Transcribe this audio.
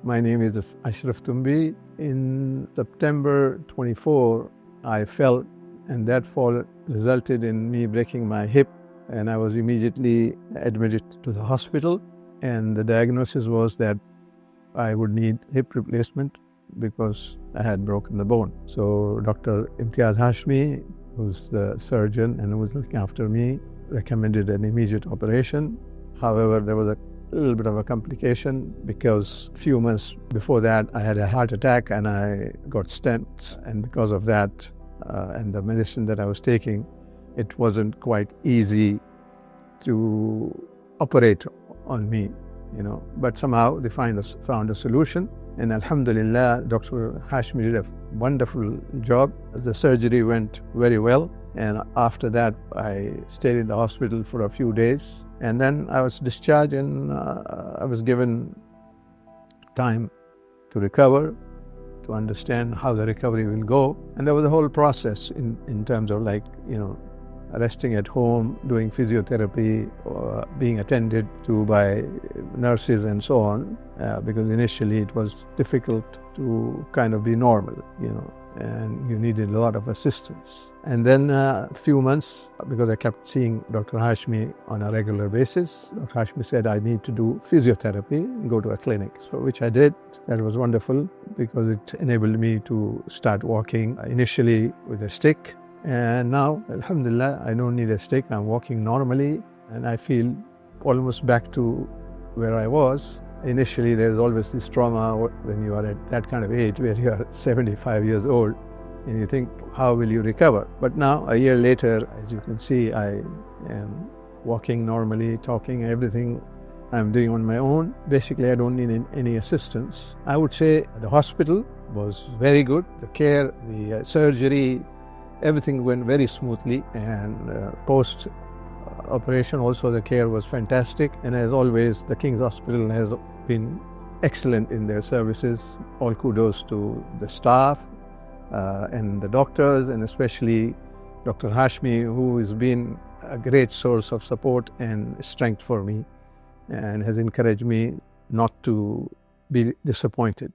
My name is Ashraf Tumbi. In September 24, I fell, and that fall resulted in me breaking my hip, and I was immediately admitted to the hospital, and the diagnosis was that I would need hip replacement because I had broken the bone. So Dr. Imtiaz Hashmi, who's the surgeon and who was looking after me, recommended an immediate operation. However, there was a little bit of a complication because a few months before that I had a heart attack and I got stents, and because of that and the medicine that I was taking, it wasn't quite easy to operate on me, but somehow they found a solution, and alhamdulillah, Dr. Hashmi did a wonderful job. The surgery went very well, and after that I stayed in the hospital for a few days, and then I was discharged, and I was given time to recover, to understand how the recovery will go. And there was a whole process in terms of resting at home, doing physiotherapy, or being attended to by nurses and so on, because initially it was difficult to kind of be normal, and you needed a lot of assistance. And then a few months, because I kept seeing Dr. Hashmi on a regular basis, Dr. Hashmi said I need to do physiotherapy and go to a clinic, so which I did. That was wonderful because it enabled me to start walking initially with a stick. And now, alhamdulillah, I don't need a stick. I'm walking normally, and I feel almost back to where I was. Initially, there's always this trauma when you are at that kind of age where you are 75 years old, and you think, how will you recover? But now, a year later, as you can see, I am walking normally, talking, everything I'm doing on my own. Basically, I don't need any assistance. I would say the hospital was very good. The care, the surgery, everything went very smoothly, and post-operation also the care was fantastic. And as always, the King's Hospital has been excellent in their services. All kudos to the staff and the doctors, and especially Dr. Hashmi, who has been a great source of support and strength for me and has encouraged me not to be disappointed.